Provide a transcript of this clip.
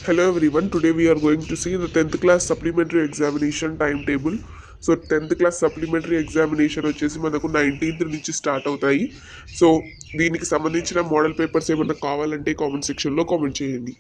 Hello everyone, today we are going to see the 10th class supplementary examination timetable. So 10th class supplementary examination వచ్చేసి మనకు 19th నుంచి start అవుతాయి. So దీనికి సంబంధించిన model papers ఏమైనా కావాలంటే కామెంట్ సెక్షన్లో కామెంట్ చేయండి.